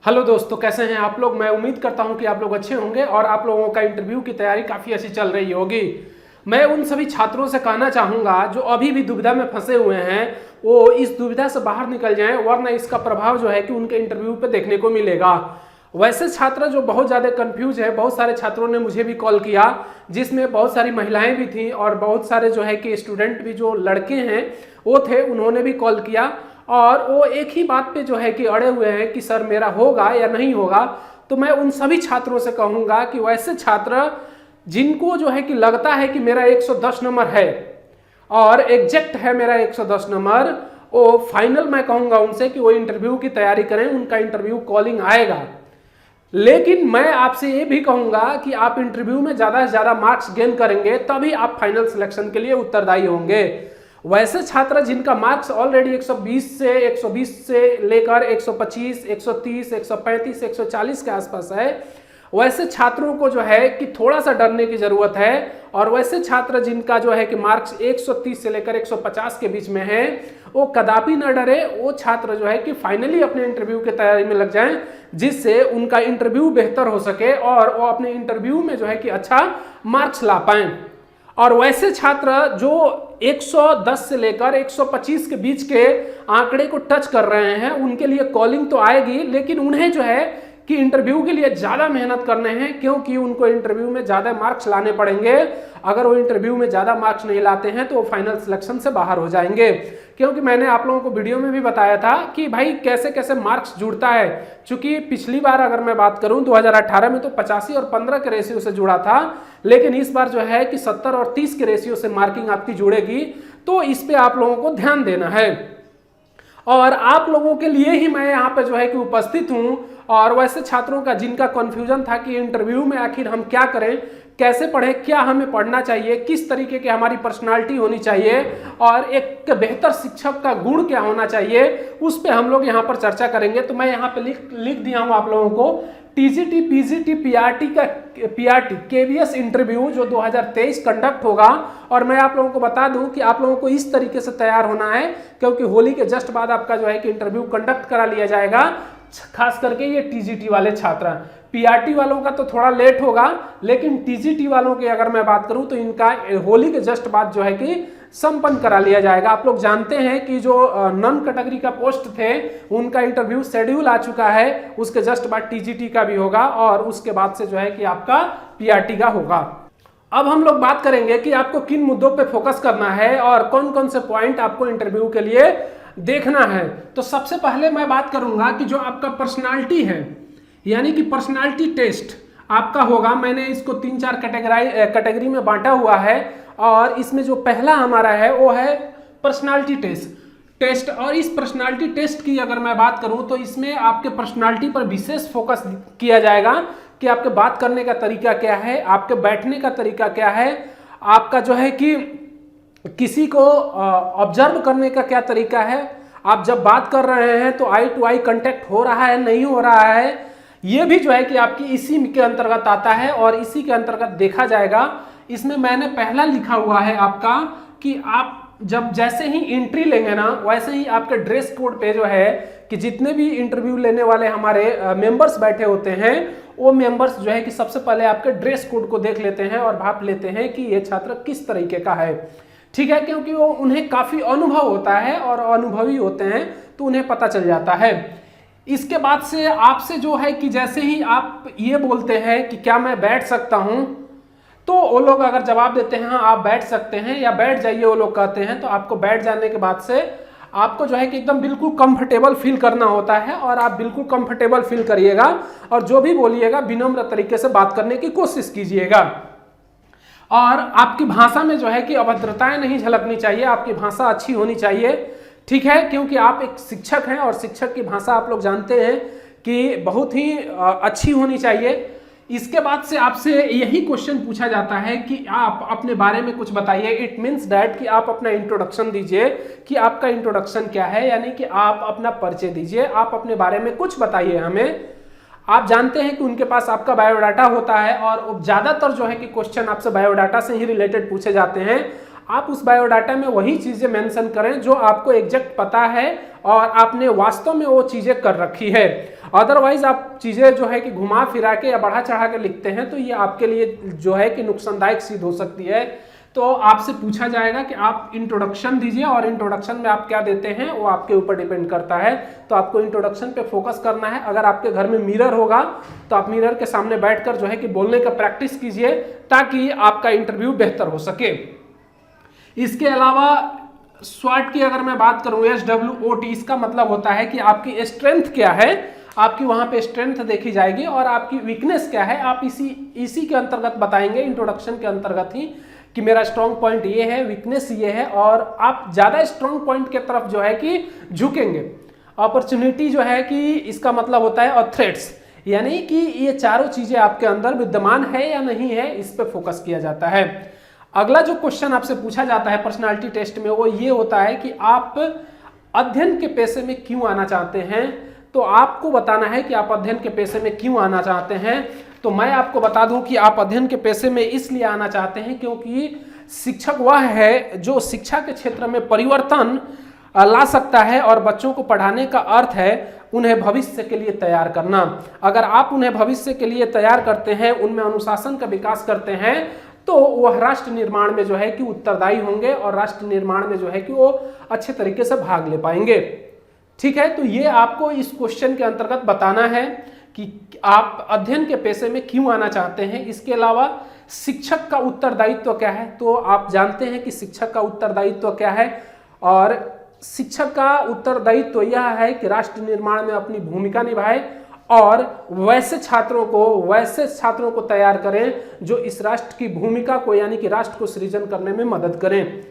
Hello दोस्तों, कैसे हैं आप लोग। मैं उम्मीद करता हूं कि आप लोग अच्छे होंगे और आप लोगों का इंटरव्यू की तैयारी काफ़ी अच्छी चल रही होगी। मैं उन सभी छात्रों से कहना चाहूँगा जो अभी भी दुविधा में फंसे हुए हैं, वो इस दुविधा से बाहर निकल जाएं, वरना इसका प्रभाव जो है कि उनके इंटरव्यू पे देखने को मिलेगा। वैसे छात्र जो बहुत ज़्यादा कंफ्यूज है, बहुत सारे छात्रों ने मुझे भी कॉल किया, जिसमें बहुत सारी महिलाएं भी थी और बहुत सारे जो है कि स्टूडेंट भी जो लड़के हैं वो थे, उन्होंने भी कॉल किया और वो एक ही बात पे जो है कि अड़े हुए हैं कि सर मेरा होगा या नहीं होगा। तो मैं उन सभी छात्रों से कहूँगा कि वैसे छात्र जिनको जो है कि लगता है कि मेरा 110 नंबर है और एग्जैक्ट है मेरा 110 नंबर, वो फाइनल मैं कहूँगा उनसे कि वो इंटरव्यू की तैयारी करें, उनका इंटरव्यू कॉलिंग आएगा। लेकिन मैं आपसे ये भी कहूँगा कि आप इंटरव्यू में ज़्यादा से ज़्यादा मार्क्स गेन करेंगे तभी आप फाइनल सिलेक्शन के लिए उत्तरदायी होंगे। वैसे छात्र जिनका मार्क्स ऑलरेडी 120 से लेकर 125, 130, 135, 140 के आसपास है, वैसे छात्रों को जो है कि थोड़ा सा डरने की जरूरत है। और वैसे छात्र जिनका जो है कि मार्क्स 130 से लेकर 150 के बीच में है, वो कदापि न डरे। वो छात्र जो है कि फाइनली अपने इंटरव्यू की तैयारी में लग जाएं, जिससे उनका इंटरव्यू बेहतर हो सके और वो अपने इंटरव्यू में जो है कि अच्छा मार्क्स ला पाएं। और वैसे छात्र जो 110 से लेकर 125 के बीच के आंकड़े को टच कर रहे हैं, उनके लिए कॉलिंग तो आएगी, लेकिन उन्हें जो है कि इंटरव्यू के लिए ज़्यादा मेहनत करने हैं, क्योंकि उनको इंटरव्यू में ज़्यादा मार्क्स लाने पड़ेंगे। अगर वो इंटरव्यू में ज़्यादा मार्क्स नहीं लाते हैं तो वो फाइनल सिलेक्शन से बाहर हो जाएंगे। क्योंकि मैंने आप लोगों को वीडियो में भी बताया था कि भाई कैसे कैसे मार्क्स जुड़ता है। चूंकि पिछली बार अगर मैं बात करूं 2018 में तो 85 और 15 के रेशियो से जुड़ा था, लेकिन इस बार जो है कि 70 और 30 के रेशियो से मार्किंग आपकी जुड़ेगी। तो इस पे आप लोगों को ध्यान देना है और आप लोगों के लिए ही मैं यहाँ पे जो है कि उपस्थित हूँ। और वैसे छात्रों का जिनका कन्फ्यूजन था कि इंटरव्यू में आखिर हम क्या करें, कैसे पढ़ें, क्या हमें पढ़ना चाहिए, किस तरीके की हमारी पर्सनालिटी होनी चाहिए और एक बेहतर शिक्षक का गुण क्या होना चाहिए, उस पर हम लोग यहाँ पर चर्चा करेंगे। तो मैं यहाँ पे लिख दिया हूँ आप लोगों को TGT, PGT, PRT KVS interview जो 2023 कंडक्ट होगा। और मैं आप लोगों को बता दूं कि आप लोगों को इस तरीके से तैयार होना है, क्योंकि होली के जस्ट बाद आपका जो है कि इंटरव्यू कंडक्ट करा लिया जाएगा। खास करके ये टीजीटी वाले छात्र, पीआरटी वालों का तो थोड़ा लेट होगा, लेकिन टीजीटी वालों की अगर मैं बात करूं तो इनका होली के जस्ट बाद जो है कि संपन्न करा लिया जाएगा। आप लोग जानते हैं कि जो नॉन कैटेगरी का पोस्ट थे उनका इंटरव्यू शेड्यूल आ चुका है, उसके जस्ट बाद टीजीटी का भी होगा और उसके बाद से जो है कि आपका पीआरटी का होगा। अब हम लोग बात करेंगे कि आपको किन मुद्दों पे फोकस करना है और कौन कौन से पॉइंट आपको इंटरव्यू के लिए देखना है। तो सबसे पहले मैं बात करूंगा कि जो आपका पर्सनालिटी है, यानी कि पर्सनालिटी टेस्ट आपका होगा। मैंने इसको 3-4 कैटेगरी में बांटा हुआ है और इसमें जो पहला हमारा है वो है पर्सनालिटी टेस्ट। और इस पर्सनालिटी टेस्ट की अगर मैं बात करूं तो इसमें आपके पर्सनालिटी पर विशेष फोकस किया जाएगा कि आपके बात करने का तरीका क्या है, आपके बैठने का तरीका क्या है, आपका जो है कि किसी को ऑब्जर्व करने का क्या तरीका है, आप जब बात कर रहे हैं तो आई टू आई कांटेक्ट हो रहा है नहीं हो रहा है, ये भी जो है कि आपकी इसी के अंतर्गत आता है और इसी के अंतर्गत देखा जाएगा। इसमें मैंने पहला लिखा हुआ है आपका कि आप जब जैसे ही एंट्री लेंगे ना, वैसे ही आपके ड्रेस कोड पे जो है कि जितने भी इंटरव्यू लेने वाले हमारे मेंबर्स बैठे होते हैं, वो मेंबर्स जो है कि सबसे पहले आपके ड्रेस कोड को देख लेते हैं और भाप लेते हैं कि ये छात्र किस तरीके का है। ठीक है, क्योंकि वो उन्हें काफी अनुभव होता है और अनुभवी होते हैं तो उन्हें पता चल जाता है। इसके बाद से आपसे जो है कि जैसे ही आप ये बोलते हैं कि क्या मैं बैठ सकता हूं, तो वो लोग अगर जवाब देते हैं हाँ आप बैठ सकते हैं या बैठ जाइए, वो लोग कहते हैं, तो आपको बैठ जाने के बाद से आपको जो है कि एकदम बिल्कुल कंफर्टेबल फील करना होता है और आप बिल्कुल कंफर्टेबल फील करिएगा और जो भी बोलिएगा विनम्र तरीके से बात करने की कोशिश कीजिएगा। और आपकी भाषा में जो है कि अभद्रताएं नहीं झलकनी चाहिए, आपकी भाषा अच्छी होनी चाहिए। ठीक है, क्योंकि आप एक शिक्षक हैं और शिक्षक की भाषा आप लोग जानते हैं कि बहुत ही अच्छी होनी चाहिए। इसके बाद से आपसे यही क्वेश्चन पूछा जाता है कि आप अपने बारे में कुछ बताइए। इट मीन्स दैट कि आप अपना इंट्रोडक्शन दीजिए कि आपका इंट्रोडक्शन क्या है, यानी कि आप अपना परिचय दीजिए, आप अपने बारे में कुछ बताइए हमें। आप जानते हैं कि उनके पास आपका बायोडाटा होता है और ज़्यादातर जो है कि क्वेश्चन आपसे बायोडाटा से ही रिलेटेड पूछे जाते हैं। आप उस बायोडाटा में वही चीजें मेंशन करें जो आपको एग्जैक्ट पता है और आपने वास्तव में वो चीजें कर रखी है। अदरवाइज आप चीजें जो है कि घुमा फिरा के या बढ़ा चढ़ा के लिखते हैं तो ये आपके लिए जो है कि नुकसानदायक सिद्ध हो सकती है। तो आपसे पूछा जाएगा कि आप इंट्रोडक्शन दीजिए, और इंट्रोडक्शन में आप क्या देते हैं वो आपके ऊपर डिपेंड करता है। तो आपको इंट्रोडक्शन पे फोकस करना है। अगर आपके घर में मिरर होगा तो आप मिरर के सामने बैठकर जो है कि बोलने का प्रैक्टिस कीजिए ताकि आपका इंटरव्यू बेहतर हो सके। इसके अलावा SWOT की अगर मैं बात करूं, SWOT, इसका मतलब होता है कि आपकी स्ट्रेंथ क्या है, आपकी वहां पे स्ट्रेंथ देखी जाएगी, और आपकी वीकनेस क्या है आप इसी के अंतर्गत बताएंगे, इंट्रोडक्शन के अंतर्गत ही, कि मेरा स्ट्रॉन्ग पॉइंट ये है, वीकनेस ये है, और आप ज्यादा स्ट्रॉन्ग पॉइंट के तरफ जो है कि झुकेंगे। अपॉर्चुनिटी जो है कि इसका मतलब होता है, और थ्रेट्स, यानी कि ये चारों चीजें आपके अंदर विद्यमान है या नहीं है, इस पे फोकस किया जाता है। अगला जो क्वेश्चन आपसे पूछा जाता है पर्सनालिटी टेस्ट में वो ये होता है कि आप अध्ययन के पेशे में क्यों आना चाहते हैं। तो आपको बताना है कि आप अध्ययन के पेशे में क्यों आना चाहते हैं। तो मैं आपको बता दूं कि आप अध्ययन के पेशे में इसलिए आना चाहते हैं क्योंकि शिक्षक वह है जो शिक्षा के क्षेत्र में परिवर्तन ला सकता है, और बच्चों को पढ़ाने का अर्थ है उन्हें भविष्य के लिए तैयार करना। अगर आप उन्हें भविष्य के लिए तैयार करते हैं, उनमें अनुशासन का विकास करते हैं, तो वह राष्ट्र निर्माण में जो है कि उत्तरदायी होंगे, और राष्ट्र निर्माण में जो है कि वो अच्छे तरीके से भाग ले पाएंगे। ठीक है, तो ये आपको इस क्वेश्चन के अंतर्गत बताना है कि आप अध्ययन के पेशे में क्यों आना चाहते हैं। इसके अलावा शिक्षक का उत्तरदायित्व क्या है, तो आप जानते हैं कि शिक्षक का उत्तरदायित्व क्या है, और शिक्षक का उत्तरदायित्व यह है कि राष्ट्र निर्माण में अपनी भूमिका निभाए और वैसे छात्रों को तैयार करें जो इस राष्ट्र की भूमिका को, यानी कि राष्ट्र को सृजन करने में मदद करें।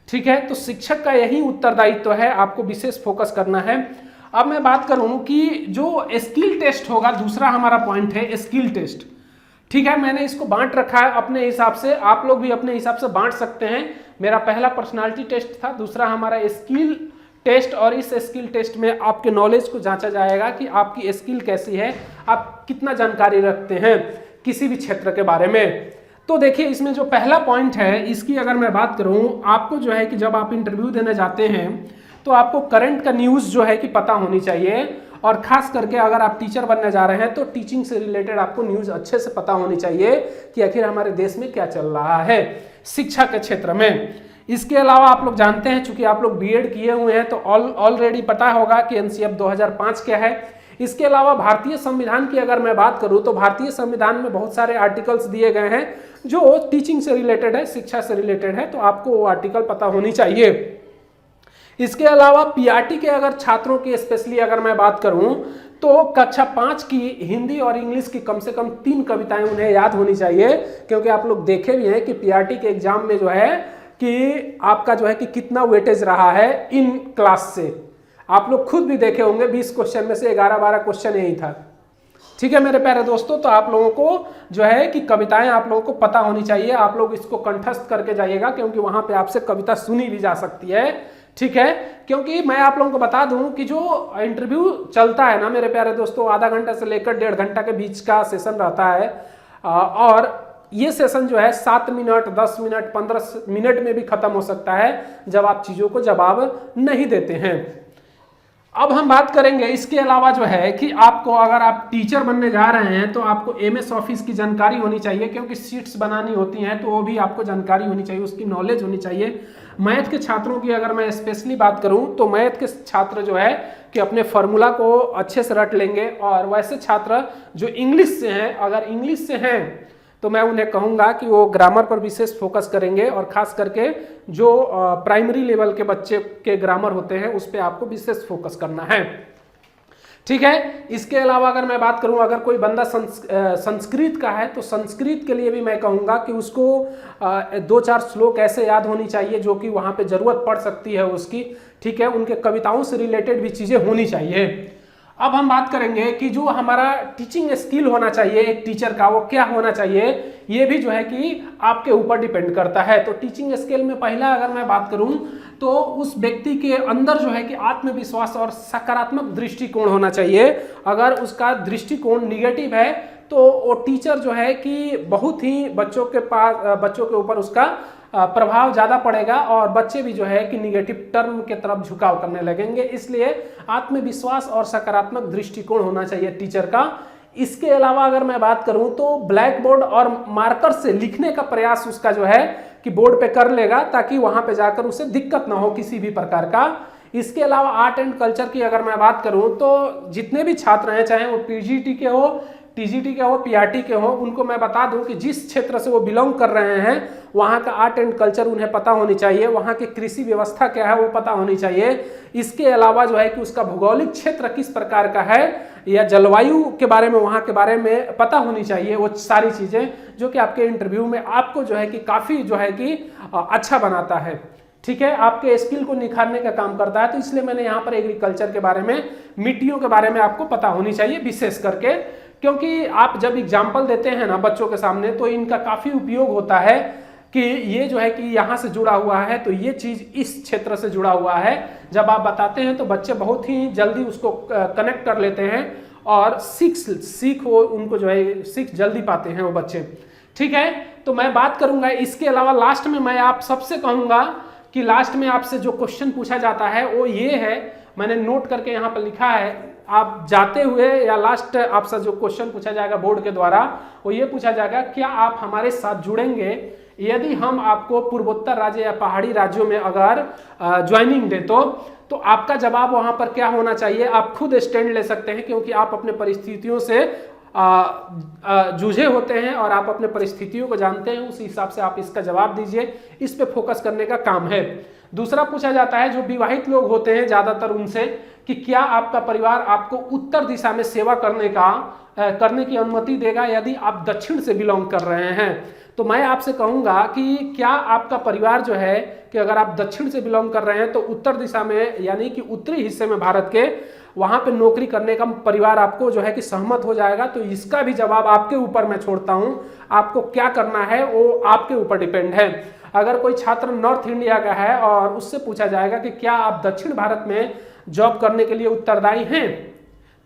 ठीक है, तो शिक्षक का यही उत्तरदायित्व है, आपको विशेष फोकस करना है। अब मैं बात करूं कि जो स्किल टेस्ट होगा, दूसरा हमारा पॉइंट है स्किल टेस्ट। ठीक है, मैंने इसको बांट रखा है अपने हिसाब से, आप लोग भी अपने हिसाब से बांट सकते हैं। मेरा पहला पर्सनालिटी टेस्ट था, दूसरा हमारा स्किल टेस्ट, और इस स्किल टेस्ट में आपके नॉलेज को जांचा जाएगा कि आपकी स्किल कैसी है, आप कितना जानकारी रखते हैं किसी भी क्षेत्र के बारे में। तो देखिए, इसमें जो पहला पॉइंट है इसकी अगर मैं बात करूं, आपको जो है कि जब आप इंटरव्यू देने जाते हैं तो आपको करंट का न्यूज़ जो है कि पता होनी चाहिए, और खास करके अगर आप टीचर बनने जा रहे हैं तो टीचिंग से रिलेटेड आपको न्यूज़ अच्छे से पता होनी चाहिए कि आखिर हमारे देश में क्या चल रहा है शिक्षा के क्षेत्र में। इसके अलावा आप लोग जानते हैं, चूंकि आप लोग बीएड किए हुए हैं तो ऑलरेडी पता होगा कि एनसीएफ 2005 क्या है। इसके अलावा भारतीय संविधान की अगर मैं बात करूं तो भारतीय संविधान में बहुत सारे आर्टिकल्स दिए गए हैं जो टीचिंग से रिलेटेड है, शिक्षा से रिलेटेड है, तो आपको वो आर्टिकल पता होनी चाहिए। इसके अलावा पीआरटी के अगर छात्रों की स्पेशली अगर मैं बात करूं तो कक्षा 5 की हिंदी और इंग्लिश की कम से कम 3 कविताएं उन्हें याद होनी चाहिए, क्योंकि आप लोग देखे भी हैं कि पीआरटी के एग्जाम में जो है कि आपका जो है कि कितना वेटेज रहा है इन क्लास से। आप लोग खुद भी देखे होंगे 20 क्वेश्चन में से 11-12 क्वेश्चन यही था। ठीक है मेरे प्यारे दोस्तों, तो आप लोगों को जो है कि कविताएं आप लोगों को पता होनी चाहिए, आप लोग इसको कंठस्थ करके जाइएगा, क्योंकि वहां पे आपसे कविता सुनी भी जा सकती है। ठीक है, क्योंकि मैं आप लोगों को बता दूं कि जो इंटरव्यू चलता है ना मेरे प्यारे दोस्तों, आधा घंटा से लेकर 1.5 घंटा के बीच का सेशन रहता है, और ये सेशन जो है 7 मिनट, 10 मिनट, 15 मिनट में भी खत्म हो सकता है जब आप चीजों को जवाब नहीं देते हैं। अब हम बात करेंगे इसके अलावा जो है कि आपको, अगर आप टीचर बनने जा रहे हैं तो आपको एमएस ऑफिस की जानकारी होनी चाहिए, क्योंकि शीट्स बनानी होती हैं तो वो भी आपको जानकारी होनी चाहिए, उसकी नॉलेज होनी चाहिए। मैथ के छात्रों की अगर मैं स्पेशली बात करूं तो मैथ के छात्र जो है कि अपने फार्मूला को अच्छे से रट लेंगे, और वैसे छात्र जो इंग्लिश से हैं, अगर इंग्लिश से हैं तो मैं उन्हें कहूंगा कि वो ग्रामर पर विशेष फोकस करेंगे, और खास करके जो प्राइमरी लेवल के बच्चे के ग्रामर होते हैं उस पर आपको विशेष फोकस करना है। ठीक है, इसके अलावा अगर मैं बात करूं, अगर कोई बंदा संस्कृत का है तो संस्कृत के लिए भी मैं कहूंगा कि उसको 2-4 श्लोक ऐसे याद होनी चाहिए जो कि वहां पे जरूरत पड़ सकती है उसकी। ठीक है, उनके कविताओं से रिलेटेड भी चीजें होनी चाहिए। अब हम बात करेंगे कि जो हमारा टीचिंग स्किल होना चाहिए एक टीचर का, वो क्या होना चाहिए, ये भी जो है कि आपके ऊपर डिपेंड करता है। तो टीचिंग स्किल में पहला अगर मैं बात करूं तो उस व्यक्ति के अंदर जो है कि आत्मविश्वास और सकारात्मक दृष्टिकोण होना चाहिए। अगर उसका दृष्टिकोण निगेटिव है तो वो टीचर जो है कि बहुत ही बच्चों के ऊपर उसका प्रभाव ज़्यादा पड़ेगा और बच्चे भी जो है कि निगेटिव टर्म के तरफ झुकाव करने लगेंगे। इसलिए आत्मविश्वास और सकारात्मक दृष्टिकोण होना चाहिए टीचर का। इसके अलावा अगर मैं बात करूं तो ब्लैक बोर्ड और मार्कर से लिखने का प्रयास उसका जो है कि बोर्ड पे कर लेगा, ताकि वहां पे जाकर उसे दिक्कत ना हो किसी भी प्रकार का। इसके अलावा आर्ट एंड कल्चर की अगर मैं बात करूं तो जितने भी छात्र हैं, चाहे वो पीजीटी के हो, टीजीटी के हो, पीआरटी के हो, उनको मैं बता दूं कि जिस क्षेत्र से वो बिलोंग कर रहे हैं वहाँ का आर्ट एंड कल्चर उन्हें पता होनी चाहिए, वहाँ की कृषि व्यवस्था क्या है वो पता होनी चाहिए। इसके अलावा जो है कि उसका भौगोलिक क्षेत्र किस प्रकार का है या जलवायु के बारे में, वहाँ के बारे में पता होनी चाहिए। वो सारी चीज़ें जो कि आपके इंटरव्यू में आपको जो है कि काफ़ी जो है कि अच्छा बनाता है, ठीक है, आपके स्किल को निखारने का काम करता है। तो इसलिए मैंने यहाँ पर एग्रीकल्चर के बारे में, मिट्टियों के बारे में आपको पता होनी चाहिए विशेष करके, क्योंकि आप जब एग्जाम्पल देते हैं ना बच्चों के सामने तो इनका काफ़ी उपयोग होता है कि ये जो है कि यहाँ से जुड़ा हुआ है तो ये चीज़ इस क्षेत्र से जुड़ा हुआ है। जब आप बताते हैं तो बच्चे बहुत ही जल्दी उसको कनेक्ट कर लेते हैं और सीख वो उनको जो है सीख जल्दी पाते हैं वो बच्चे, ठीक है। तो मैं बात करूँगा इसके अलावा लास्ट में मैं आप सबसे कहूँगा कि लास्ट में आपसे जो क्वेश्चन पूछा जाता है वो ये है, मैंने नोट करके यहाँ पर लिखा है, आप जाते हुए या लास्ट आपसे जो क्वेश्चन पूछा जाएगा बोर्ड के द्वारा वो ये पूछा जाएगा, क्या आप हमारे साथ जुड़ेंगे यदि हम आपको पूर्वोत्तर राज्य या पहाड़ी राज्यों में अगर ज्वाइनिंग दे तो आपका जवाब वहाँ पर क्या होना चाहिए। आप खुद स्टैंड ले सकते हैं क्योंकि आप अपने परिस्थितियों से जूझे होते हैं और आप अपने परिस्थितियों को जानते हैं, उस हिसाब से आप इसका जवाब दीजिए। इस पे फोकस करने का काम है। दूसरा पूछा जाता है जो विवाहित लोग होते हैं ज़्यादातर उनसे कि क्या आपका परिवार आपको उत्तर दिशा में सेवा करने की अनुमति देगा यदि आप दक्षिण से बिलोंग कर रहे हैं। तो मैं आपसे कहूँगा कि क्या आपका परिवार जो है कि अगर आप दक्षिण से बिलोंग कर रहे हैं तो उत्तर दिशा में यानी कि उत्तरी हिस्से में भारत के वहाँ पे नौकरी करने का परिवार आपको जो है कि सहमत हो जाएगा। तो इसका भी जवाब आपके ऊपर मैं छोड़ता हूँ, आपको क्या करना है वो आपके ऊपर डिपेंड है। अगर कोई छात्र नॉर्थ इंडिया का है और उससे पूछा जाएगा कि क्या आप दक्षिण भारत में जॉब करने के लिए उत्तरदायी हैं,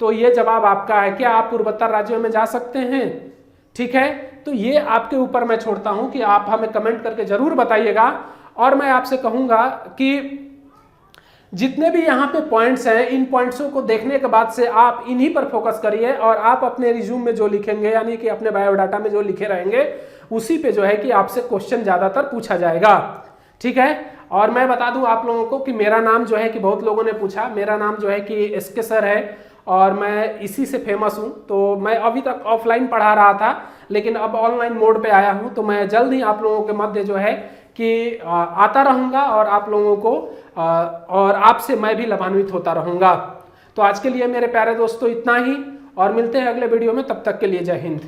तो ये जवाब आपका है। क्या आप पूर्वोत्तर राज्यों में जा सकते हैं, ठीक है। तो ये आपके ऊपर मैं छोड़ता हूं कि आप हमें कमेंट करके जरूर बताइएगा। और मैं आपसे कहूंगा कि जितने भी यहाँ पे पॉइंट्स हैं इन पॉइंट्सों को देखने के बाद से आप इन्हीं पर फोकस करिए और आप अपने रिज्यूम में जो लिखेंगे यानी कि अपने बायोडाटा में जो लिखे रहेंगे उसी पे जो है कि आपसे क्वेश्चन ज़्यादातर पूछा जाएगा, ठीक है। और मैं बता दूं आप लोगों को कि मेरा नाम जो है कि बहुत लोगों ने पूछा, मेरा नाम जो है कि एसके सर है और मैं इसी से फेमस हूं। तो मैं अभी तक ऑफलाइन पढ़ा रहा था लेकिन अब ऑनलाइन मोड पे आया हूं। तो मैं जल्द ही आप लोगों के मध्य जो है कि आता रहूंगा और आप लोगों को और आपसे मैं भी लाभान्वित होता रहूंगा। तो आज के लिए मेरे प्यारे दोस्तों इतना ही और मिलते हैं अगले वीडियो में, तब तक के लिए जय हिंद।